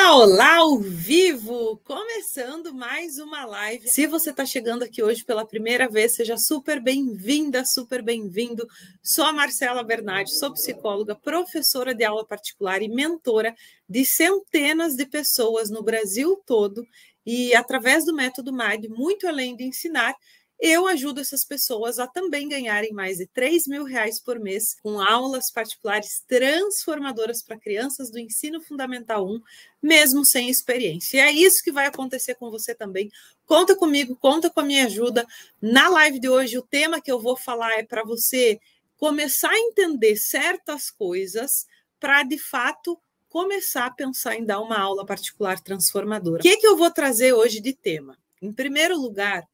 Olá, olá, ao vivo! Começando mais uma live. Se você está chegando aqui hoje pela primeira vez, seja super bem-vinda, super bem-vindo. Sou a Marcela Bernardi, sou psicóloga, professora de aula particular e mentora de centenas de pessoas no Brasil todo. E através do método MAD, muito além de ensinar, eu ajudo essas pessoas a também ganharem mais de R$3.000 por mês com aulas particulares transformadoras para crianças do ensino fundamental 1, mesmo sem experiência. E é isso que vai acontecer com você também. Conta comigo, conta com a minha ajuda. Na live de hoje, o tema que eu vou falar é para você começar a entender certas coisas para, de fato, começar a pensar em dar uma aula particular transformadora. O que eu vou trazer hoje de tema? Em primeiro lugar,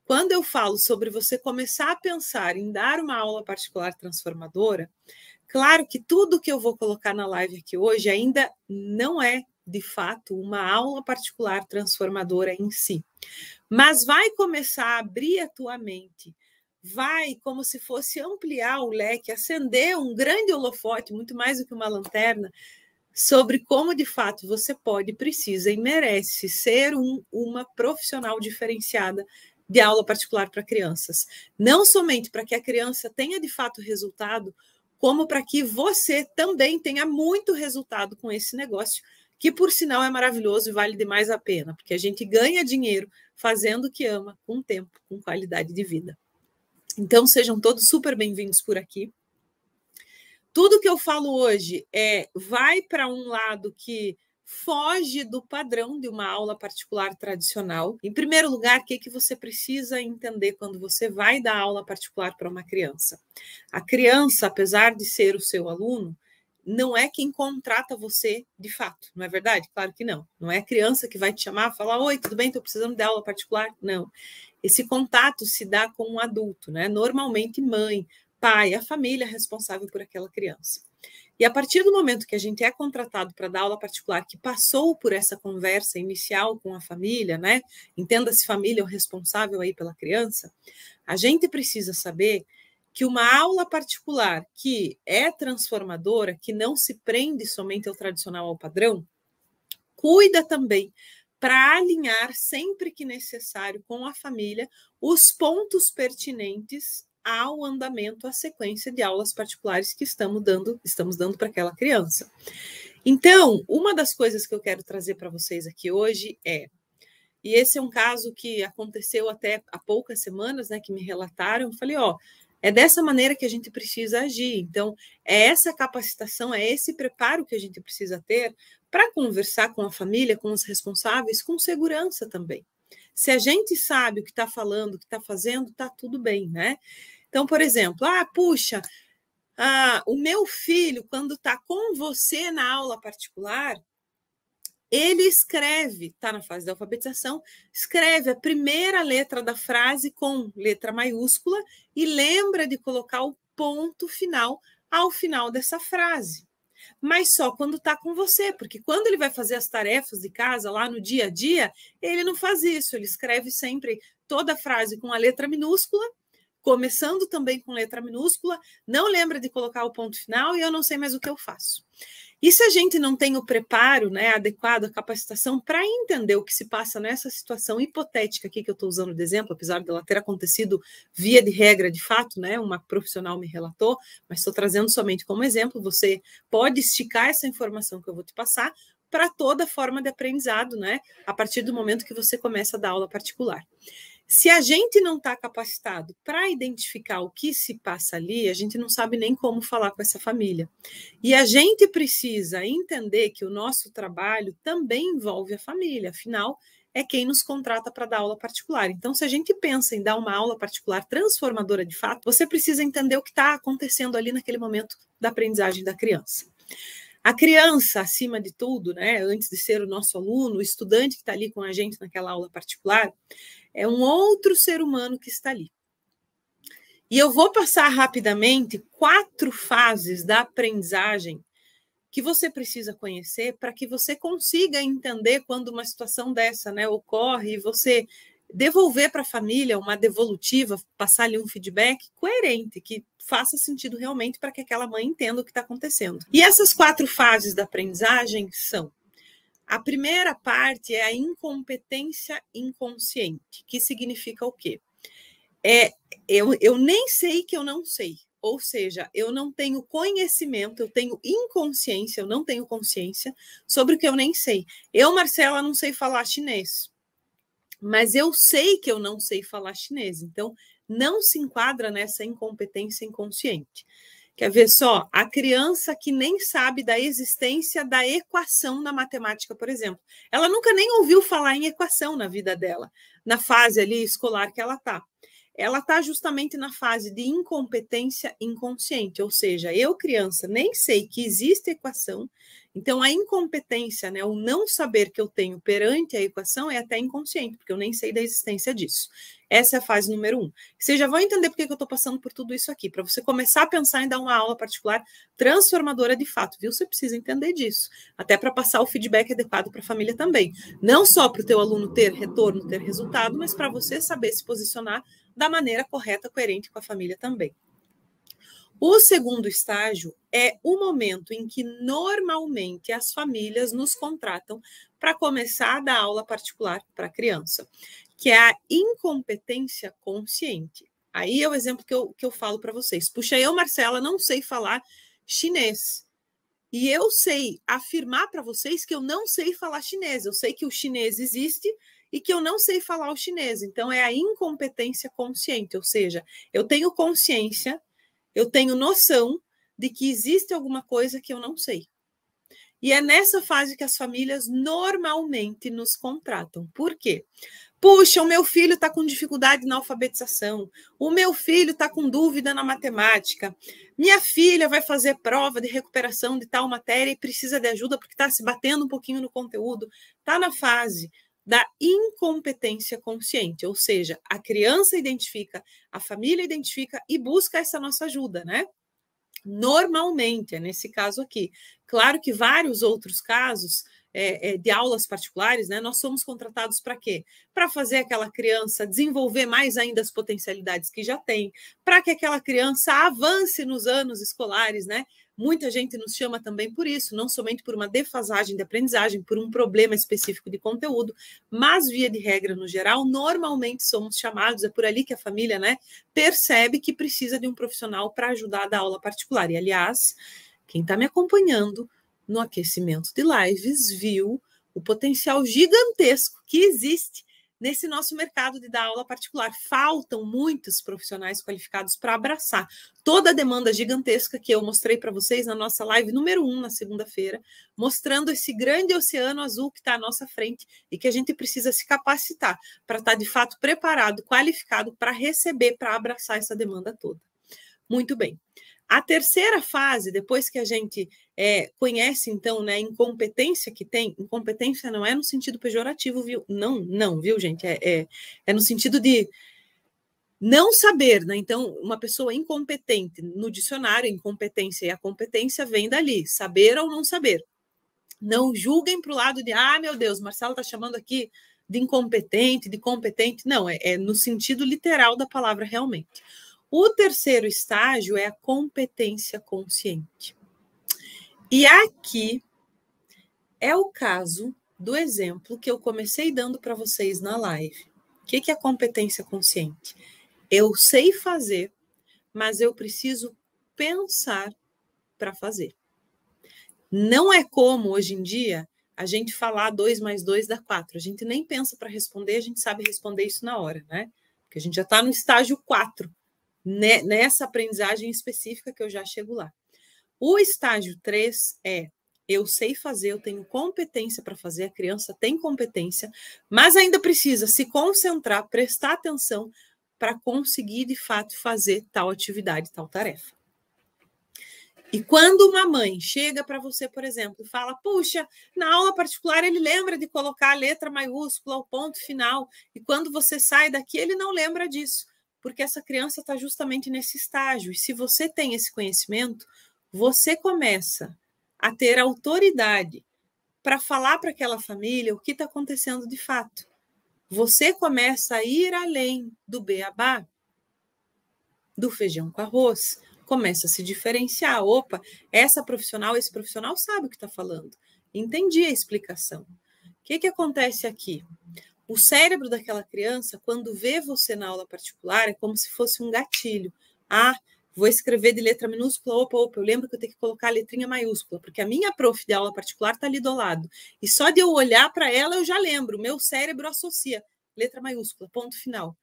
quando eu falo sobre você começar a pensar em dar uma aula particular transformadora, claro que tudo que eu vou colocar na live aqui hoje ainda não é, de fato, uma aula particular transformadora em si. Mas vai começar a abrir a tua mente, vai como se fosse ampliar o leque, acender um grande holofote, muito mais do que uma lanterna, sobre como, de fato, você pode, precisa e merece ser uma profissional diferenciada de aula particular para crianças. Não somente para que a criança tenha, de fato, resultado, como para que você também tenha muito resultado com esse negócio, que, por sinal, é maravilhoso e vale demais a pena, porque a gente ganha dinheiro fazendo o que ama, com tempo, com qualidade de vida. Então, sejam todos super bem-vindos por aqui. Tudo que eu falo hoje vai para um lado que foge do padrão de uma aula particular tradicional. Em primeiro lugar, o que você precisa entender quando você vai dar aula particular para uma criança? A criança, apesar de ser o seu aluno, não é quem contrata você de fato, não é verdade? Claro que não. Não é a criança que vai te chamar e falar: oi, tudo bem? Estou precisando de aula particular? Não. Esse contato se dá com um adulto, né? Normalmente mãe, pai, a família responsável por aquela criança. E a partir do momento que a gente é contratado para dar aula particular, que passou por essa conversa inicial com a família, né? Entenda-se família o responsável aí pela criança, a gente precisa saber que uma aula particular que é transformadora, que não se prende somente ao tradicional, ao padrão, cuida também para alinhar sempre que necessário com a família os pontos pertinentes ao andamento, à sequência de aulas particulares que estamos dando para aquela criança. Então, uma das coisas que eu quero trazer para vocês aqui hoje e esse é um caso que aconteceu até há poucas semanas, né, que me relataram, eu falei, é dessa maneira que a gente precisa agir. Então, é essa capacitação, é esse preparo que a gente precisa ter para conversar com a família, com os responsáveis, com segurança também. Se a gente sabe o que está falando, o que está fazendo, está tudo bem, né? Então, por exemplo, o meu filho, quando está com você na aula particular, ele escreve, está na fase da alfabetização, escreve a primeira letra da frase com letra maiúscula e lembra de colocar o ponto final ao final dessa frase. Mas só quando está com você, porque quando ele vai fazer as tarefas de casa lá no dia a dia, ele não faz isso, ele escreve sempre toda a frase com a letra minúscula, começando também com letra minúscula, não lembra de colocar o ponto final e eu não sei mais o que eu faço. E se a gente não tem o preparo, né, adequado, a capacitação para entender o que se passa nessa situação hipotética aqui que eu estou usando de exemplo, apesar dela ter acontecido via de regra, de fato, né, uma profissional me relatou, mas estou trazendo somente como exemplo, você pode esticar essa informação que eu vou te passar para toda forma de aprendizado, né, a partir do momento que você começa a dar aula particular. Se a gente não está capacitado para identificar o que se passa ali, a gente não sabe nem como falar com essa família. E a gente precisa entender que o nosso trabalho também envolve a família, afinal, é quem nos contrata para dar aula particular. Então, se a gente pensa em dar uma aula particular transformadora de fato, você precisa entender o que está acontecendo ali naquele momento da aprendizagem da criança. A criança, acima de tudo, né, antes de ser o nosso aluno, o estudante que está ali com a gente naquela aula particular, é um outro ser humano que está ali. E eu vou passar rapidamente 4 fases da aprendizagem que você precisa conhecer para que você consiga entender quando uma situação dessa, né, ocorre e você devolver para a família uma devolutiva, passar-lhe um feedback coerente, que faça sentido realmente para que aquela mãe entenda o que está acontecendo. E essas 4 fases da aprendizagem são: A primeira parte é a incompetência inconsciente, que significa o quê? Eu nem sei que eu não sei. Ou seja, eu não tenho conhecimento, eu tenho inconsciência, eu não tenho consciência sobre o que eu nem sei. Eu, Marcela, não sei falar chinês, mas eu sei que eu não sei falar chinês. Então, não se enquadra nessa incompetência inconsciente. Quer ver só? A criança que nem sabe da existência da equação na matemática, por exemplo. Ela nunca nem ouviu falar em equação na vida dela, na fase ali escolar que ela está. Ela está justamente na fase de incompetência inconsciente, ou seja, eu, criança, nem sei que existe equação, então a incompetência, né, o não saber que eu tenho perante a equação é até inconsciente, porque eu nem sei da existência disso. Essa é a fase número 1. Vocês já vão entender por que eu estou passando por tudo isso aqui, para você começar a pensar em dar uma aula particular transformadora de fato, viu? Você precisa entender disso, até para passar o feedback adequado para a família também. Não só para o teu aluno ter retorno, ter resultado, mas para você saber se posicionar da maneira correta, coerente com a família também. O segundo estágio é o momento em que normalmente as famílias nos contratam para começar a dar aula particular para a criança, que é a incompetência consciente. Aí é o exemplo que eu falo para vocês. Puxa, eu, Marcela, não sei falar chinês. E eu sei afirmar para vocês que eu não sei falar chinês. Eu sei que o chinês existe e que eu não sei falar o chinês. Então, é a incompetência consciente, ou seja, eu tenho consciência, eu tenho noção de que existe alguma coisa que eu não sei. E é nessa fase que as famílias normalmente nos contratam. Por quê? Puxa, o meu filho está com dificuldade na alfabetização, o meu filho está com dúvida na matemática, minha filha vai fazer prova de recuperação de tal matéria e precisa de ajuda porque está se batendo um pouquinho no conteúdo. Está na fase da incompetência consciente, ou seja, a criança identifica, a família identifica e busca essa nossa ajuda, né? Normalmente, é nesse caso aqui. Claro que vários outros casos de aulas particulares, né, nós somos contratados para quê? Para fazer aquela criança desenvolver mais ainda as potencialidades que já tem, para que aquela criança avance nos anos escolares, né? Muita gente nos chama também por isso, não somente por uma defasagem de aprendizagem, por um problema específico de conteúdo, mas, via de regra, no geral, normalmente somos chamados, é por ali que a família, né, percebe que precisa de um profissional para ajudar a dar aula particular. E, aliás, quem está me acompanhando no aquecimento de lives viu o potencial gigantesco que existe nesse nosso mercado de dar aula particular. Faltam muitos profissionais qualificados para abraçar toda a demanda gigantesca que eu mostrei para vocês na nossa live número 1, na segunda-feira, mostrando esse grande oceano azul que está à nossa frente e que a gente precisa se capacitar para estar, de fato, preparado, qualificado para receber, para abraçar essa demanda toda. Muito bem. A terceira fase, depois que a gente conhece, então, né, a incompetência que tem, incompetência não é no sentido pejorativo, viu? Não, viu, gente? É no sentido de não saber, né? Então, uma pessoa incompetente, no dicionário, incompetência e a competência vem dali, saber ou não saber. Não julguem para o lado de, meu Deus, Marcelo está chamando aqui de incompetente, de competente. Não, é no sentido literal da palavra realmente. O terceiro estágio é a competência consciente. E aqui é o caso do exemplo que eu comecei dando para vocês na live. O que é a competência consciente? Eu sei fazer, mas eu preciso pensar para fazer. Não é como, hoje em dia, a gente falar 2 mais 2 dá 4. A gente nem pensa para responder, a gente sabe responder isso na hora, né? Porque a gente já está no estágio 4. Nessa aprendizagem específica que eu já chego lá. O estágio 3 é eu sei fazer, eu tenho competência para fazer, a criança tem competência, mas ainda precisa se concentrar, prestar atenção para conseguir, de fato, fazer tal atividade, tal tarefa. E quando uma mãe chega para você, por exemplo, e fala, puxa, na aula particular ele lembra de colocar a letra maiúscula, o ponto final, e quando você sai daqui ele não lembra disso, porque essa criança está justamente nesse estágio. E se você tem esse conhecimento, você começa a ter autoridade para falar para aquela família o que está acontecendo de fato. Você começa a ir além do beabá, do feijão com arroz, começa a se diferenciar. Opa, esse profissional sabe o que está falando. Entendi a explicação. O que acontece aqui? O cérebro daquela criança, quando vê você na aula particular, é como se fosse um gatilho. Ah, vou escrever de letra minúscula, opa, eu lembro que eu tenho que colocar a letrinha maiúscula, porque a minha prof de aula particular está ali do lado. E só de eu olhar para ela, eu já lembro, o meu cérebro associa letra maiúscula, ponto final.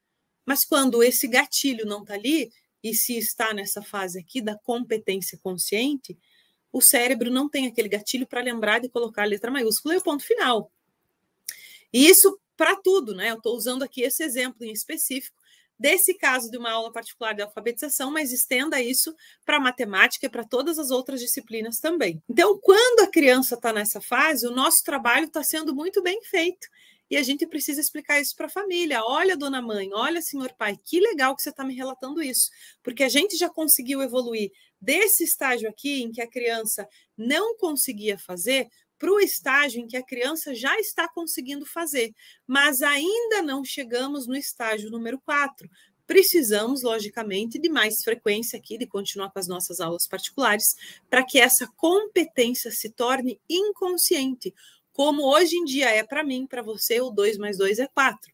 Mas quando esse gatilho não está ali, e se está nessa fase aqui da competência consciente, o cérebro não tem aquele gatilho para lembrar de colocar a letra maiúscula e o ponto final. E isso para tudo, né? Eu estou usando aqui esse exemplo em específico desse caso de uma aula particular de alfabetização, mas estenda isso para matemática e para todas as outras disciplinas também. Então, quando a criança está nessa fase, o nosso trabalho está sendo muito bem feito. E a gente precisa explicar isso para a família. Olha, dona mãe, olha, senhor pai, que legal que você está me relatando isso. Porque a gente já conseguiu evoluir desse estágio aqui, em que a criança não conseguia fazer, para o estágio em que a criança já está conseguindo fazer, mas ainda não chegamos no estágio número 4. Precisamos, logicamente, de mais frequência aqui, de continuar com as nossas aulas particulares, para que essa competência se torne inconsciente, como hoje em dia é para mim, para você, o 2 mais 2 é 4.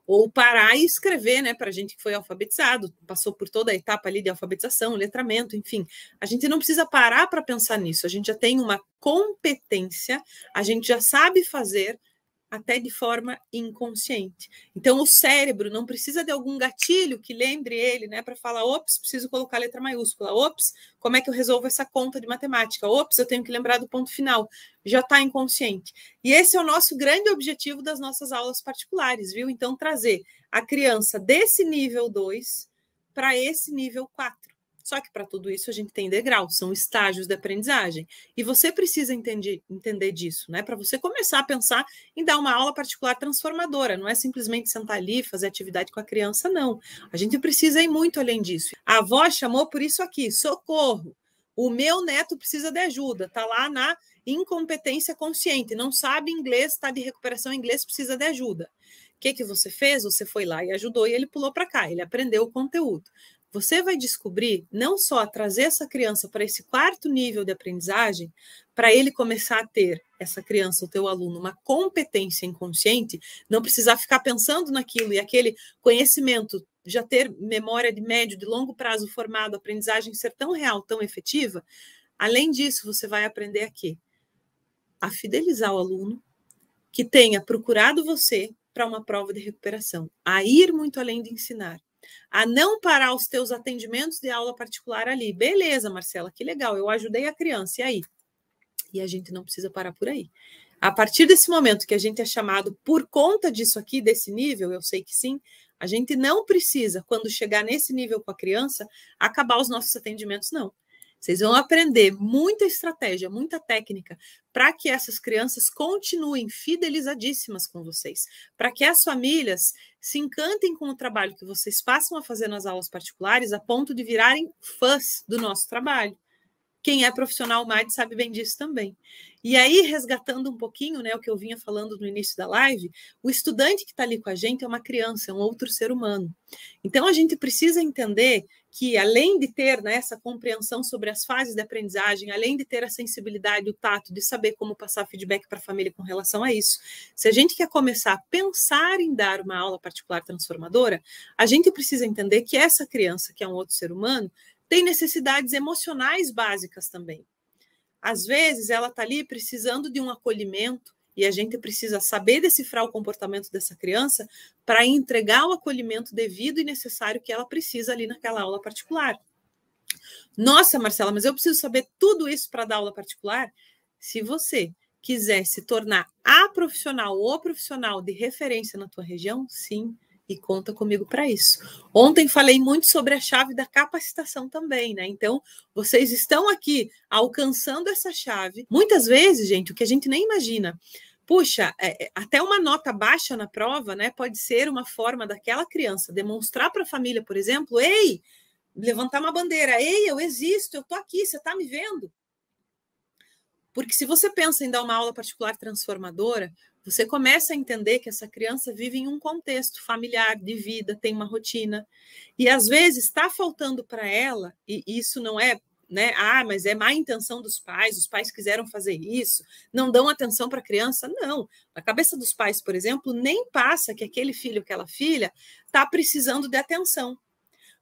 Ou parar e escrever, né, para a gente que foi alfabetizado, passou por toda a etapa ali de alfabetização, letramento, enfim. A gente não precisa parar para pensar nisso, a gente já tem uma competência, a gente já sabe fazer até de forma inconsciente. Então, o cérebro não precisa de algum gatilho que lembre ele, né, para falar, ops, preciso colocar a letra maiúscula, ops, como é que eu resolvo essa conta de matemática, ops, eu tenho que lembrar do ponto final, já está inconsciente. E esse é o nosso grande objetivo das nossas aulas particulares, viu? Então, trazer a criança desse nível 2 para esse nível 4. Só que para tudo isso a gente tem degrau, são estágios de aprendizagem. E você precisa entender disso, né? Para você começar a pensar em dar uma aula particular transformadora. Não é simplesmente sentar ali, fazer atividade com a criança, não. A gente precisa ir muito além disso. A avó chamou por isso aqui, socorro. O meu neto precisa de ajuda, está lá na incompetência consciente, não sabe inglês, está de recuperação em inglês, precisa de ajuda. O que você fez? Você foi lá e ajudou e ele pulou para cá, ele aprendeu o conteúdo. Você vai descobrir não só trazer essa criança para esse 4º nível de aprendizagem, para ele começar a ter, essa criança, o teu aluno, uma competência inconsciente, não precisar ficar pensando naquilo e aquele conhecimento, já ter memória de médio, de longo prazo formado, aprendizagem ser tão real, tão efetiva. Além disso, você vai aprender a quê? A fidelizar o aluno que tenha procurado você para uma prova de recuperação, a ir muito além de ensinar, a não parar os teus atendimentos de aula particular ali. Beleza, Marcela, que legal, eu ajudei a criança, e aí? E a gente não precisa parar por aí. A partir desse momento que a gente é chamado por conta disso aqui, desse nível, eu sei que sim, a gente não precisa, quando chegar nesse nível com a criança, acabar os nossos atendimentos, não. Vocês vão aprender muita estratégia, muita técnica, para que essas crianças continuem fidelizadíssimas com vocês, para que as famílias se encantem com o trabalho que vocês passam a fazer nas aulas particulares, a ponto de virarem fãs do nosso trabalho. Quem é profissional MAD sabe bem disso também. E aí, resgatando um pouquinho, né, o que eu vinha falando no início da live, o estudante que está ali com a gente é uma criança, é um outro ser humano. Então, a gente precisa entender que, além de ter, né, essa compreensão sobre as fases de aprendizagem, além de ter a sensibilidade, o tato, de saber como passar feedback para a família com relação a isso, se a gente quer começar a pensar em dar uma aula particular transformadora, a gente precisa entender que essa criança, que é um outro ser humano, tem necessidades emocionais básicas também. Às vezes, ela está ali precisando de um acolhimento e a gente precisa saber decifrar o comportamento dessa criança para entregar o acolhimento devido e necessário que ela precisa ali naquela aula particular. Nossa, Marcela, mas eu preciso saber tudo isso para dar aula particular? Se você quiser se tornar a profissional ou profissional de referência na tua região, sim, e conta comigo para isso. Ontem falei muito sobre a chave da capacitação também, né? Então, vocês estão aqui alcançando essa chave. Muitas vezes, gente, o que a gente nem imagina. Puxa, até uma nota baixa na prova, né? Pode ser uma forma daquela criança demonstrar para a família, por exemplo, ei, levantar uma bandeira, ei, eu existo, eu estou aqui, você está me vendo? Porque se você pensa em dar uma aula particular transformadora, você começa a entender que essa criança vive em um contexto familiar, de vida, tem uma rotina. E às vezes está faltando para ela, e isso não é né? Ah, mas é má intenção dos pais, os pais quiseram fazer isso, não dão atenção para a criança. Não. Na cabeça dos pais, por exemplo, nem passa que aquele filho, aquela filha, está precisando de atenção.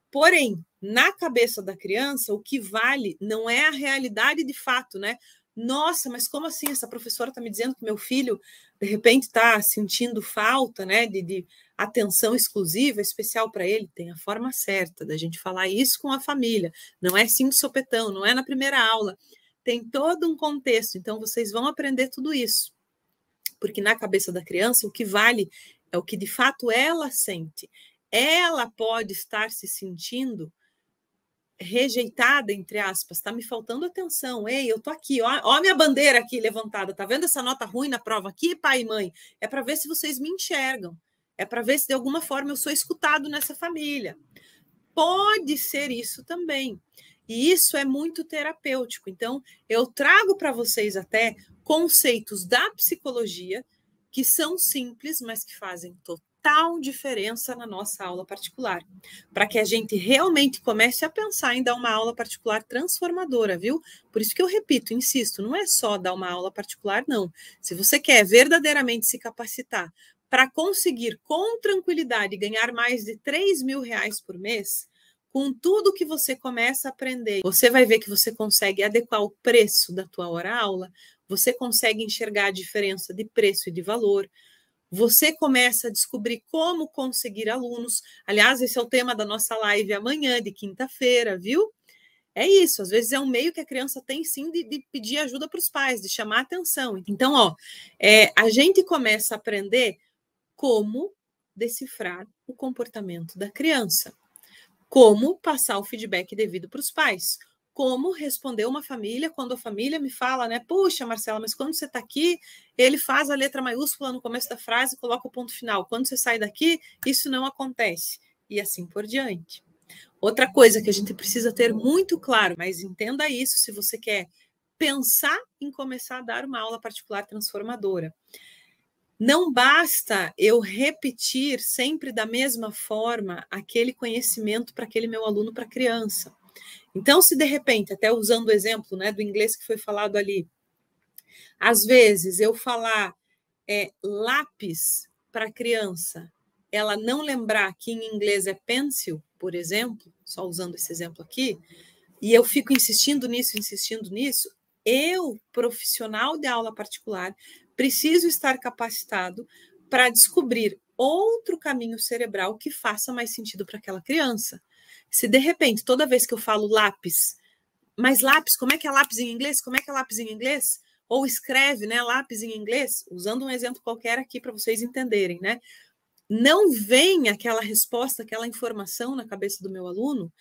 Porém, na cabeça da criança, o que vale não é a realidade de fato, né? Nossa, mas como assim? Essa professora está me dizendo que meu filho, de repente, está sentindo falta, né, de atenção exclusiva, especial para ele. Tem a forma certa da gente falar isso com a família. Não é assim de sopetão, não é na primeira aula. Tem todo um contexto. Então, vocês vão aprender tudo isso. Porque na cabeça da criança, o que vale é o que de fato ela sente. Ela pode estar se sentindo rejeitada, entre aspas, está me faltando atenção. Ei, eu tô aqui, ó minha bandeira aqui levantada, tá vendo essa nota ruim na prova aqui, pai e mãe? É para ver se vocês me enxergam, é para ver se de alguma forma eu sou escutado nessa família. Pode ser isso também. E isso é muito terapêutico. Então, eu trago para vocês até conceitos da psicologia que são simples, mas que fazem total diferença na nossa aula particular, para que a gente realmente comece a pensar em dar uma aula particular transformadora, viu? Por isso que eu repito, insisto, não é só dar uma aula particular, não. Se você quer verdadeiramente se capacitar para conseguir com tranquilidade ganhar mais de R$3.000 por mês, com tudo que você começa a aprender, você vai ver que você consegue adequar o preço da tua hora-aula, você consegue enxergar a diferença de preço e de valor, você começa a descobrir como conseguir alunos. Aliás, esse é o tema da nossa live amanhã, de quinta-feira, viu? É isso, às vezes é um meio que a criança tem sim de pedir ajuda para os pais, de chamar atenção. Então, a gente começa a aprender como decifrar o comportamento da criança, como passar o feedback devido para os pais, como responder uma família quando a família me fala, né? Puxa, Marcela, mas quando você está aqui, ele faz a letra maiúscula no começo da frase e coloca o ponto final. Quando você sai daqui, isso não acontece. E assim por diante. Outra coisa que a gente precisa ter muito claro, mas entenda isso se você quer pensar em começar a dar uma aula particular transformadora. Não basta eu repetir sempre da mesma forma aquele conhecimento para aquele meu aluno, para a criança. Então, se de repente, até usando o exemplo, né, do inglês que foi falado ali, às vezes eu falar lápis para a criança, ela não lembrar que em inglês é pencil, por exemplo, só usando esse exemplo aqui, e eu fico insistindo nisso, eu, profissional de aula particular, preciso estar capacitado para descobrir outro caminho cerebral que faça mais sentido para aquela criança. Se de repente, toda vez que eu falo lápis, mas lápis, como é que é lápis em inglês? Como é que é lápis em inglês? Ou escreve, né, lápis em inglês, usando um exemplo qualquer aqui para vocês entenderem, né? Não vem aquela resposta, aquela informação na cabeça do meu aluno,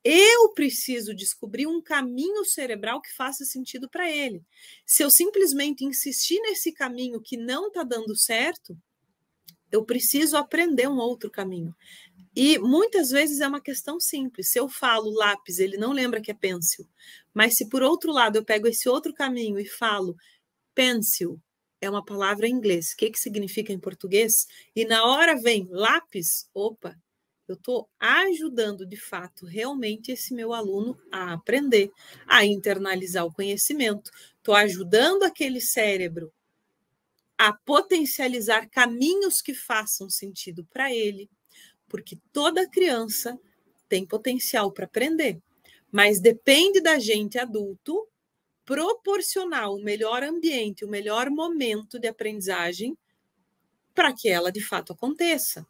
eu preciso descobrir um caminho cerebral que faça sentido para ele. Se eu simplesmente insistir nesse caminho que não está dando certo, eu preciso aprender um outro caminho. E muitas vezes é uma questão simples. Se eu falo lápis, ele não lembra que é pencil. Mas se por outro lado eu pego esse outro caminho e falo pencil, é uma palavra em inglês. O que significa em português? E na hora vem lápis, opa, eu estou ajudando de fato realmente esse meu aluno a aprender, a internalizar o conhecimento. Estou ajudando aquele cérebro a potencializar caminhos que façam sentido para ele. Porque toda criança tem potencial para aprender, mas depende da gente adulto proporcionar o melhor ambiente, o melhor momento de aprendizagem para que ela de fato aconteça.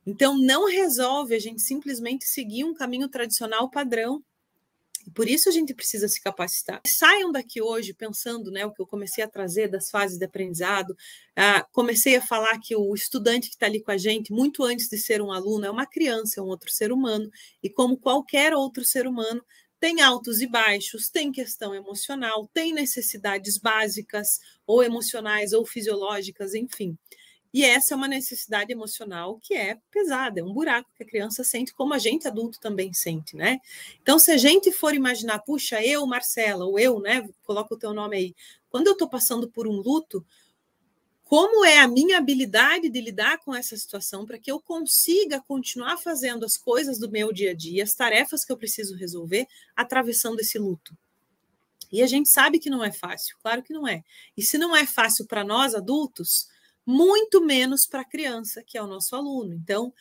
Então, não resolve a gente simplesmente seguir um caminho tradicional padrão. E por isso a gente precisa se capacitar. Saiam daqui hoje pensando, né, o que eu comecei a trazer das fases de aprendizado. Comecei a falar que o estudante que está ali com a gente, muito antes de ser um aluno, é uma criança, é um outro ser humano. E como qualquer outro ser humano, tem altos e baixos, tem questão emocional, tem necessidades básicas, ou emocionais, ou fisiológicas, enfim. E essa é uma necessidade emocional que é pesada, é um buraco que a criança sente, como a gente adulto também sente, né? Então, se a gente for imaginar, puxa, eu, Marcela, ou eu, né? Coloca o teu nome aí. Quando eu estou passando por um luto, como é a minha habilidade de lidar com essa situação para que eu consiga continuar fazendo as coisas do meu dia a dia, as tarefas que eu preciso resolver, atravessando esse luto. E a gente sabe que não é fácil, claro que não é. E se não é fácil para nós, adultos, muito menos para a criança, que é o nosso aluno. Então,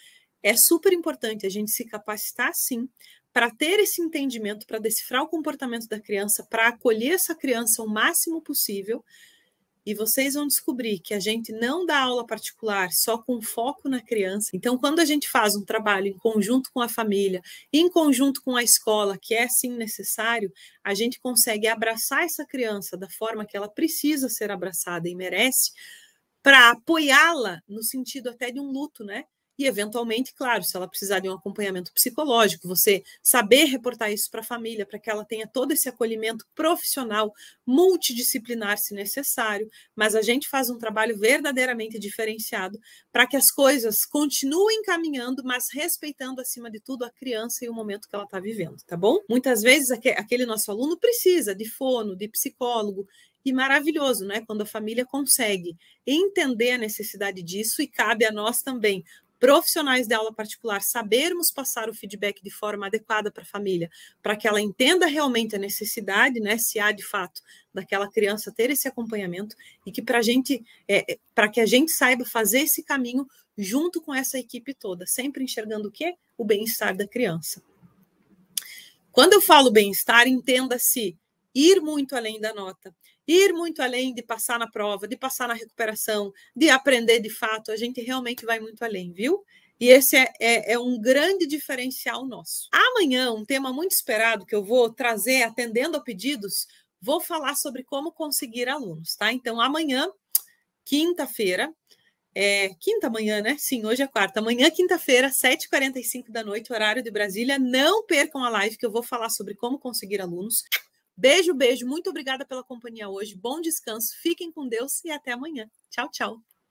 é super importante a gente se capacitar, sim, para ter esse entendimento, para decifrar o comportamento da criança, para acolher essa criança o máximo possível. E vocês vão descobrir que a gente não dá aula particular só com foco na criança. Então, quando a gente faz um trabalho em conjunto com a família, em conjunto com a escola, que é sim necessário, a gente consegue abraçar essa criança da forma que ela precisa ser abraçada e merece, para apoiá-la no sentido até de um luto, né? E, eventualmente, claro, se ela precisar de um acompanhamento psicológico, você saber reportar isso para a família, para que ela tenha todo esse acolhimento profissional, multidisciplinar, se necessário, mas a gente faz um trabalho verdadeiramente diferenciado para que as coisas continuem caminhando, mas respeitando, acima de tudo, a criança e o momento que ela está vivendo, tá bom? Muitas vezes, aquele nosso aluno precisa de fono, de psicólogo, e maravilhoso, né? Quando a família consegue entender a necessidade disso, e cabe a nós também, profissionais de aula particular, sabermos passar o feedback de forma adequada para a família, para que ela entenda realmente a necessidade, né, se há de fato daquela criança ter esse acompanhamento, e que para que a gente saiba fazer esse caminho junto com essa equipe toda, sempre enxergando o quê? O bem-estar da criança. Quando eu falo bem-estar, entenda-se ir muito além da nota, ir muito além de passar na prova, de passar na recuperação, de aprender de fato, a gente realmente vai muito além, viu? E esse é um grande diferencial nosso. Amanhã, um tema muito esperado que eu vou trazer, atendendo a pedidos, vou falar sobre como conseguir alunos, tá? Então, amanhã, quinta-feira, quinta manhã, né? Sim, hoje é quarta. Amanhã, quinta-feira, 7h45 da noite, horário de Brasília. Não percam a live que eu vou falar sobre como conseguir alunos. Beijo, beijo. Muito obrigada pela companhia hoje. Bom descanso. Fiquem com Deus e até amanhã. Tchau, tchau.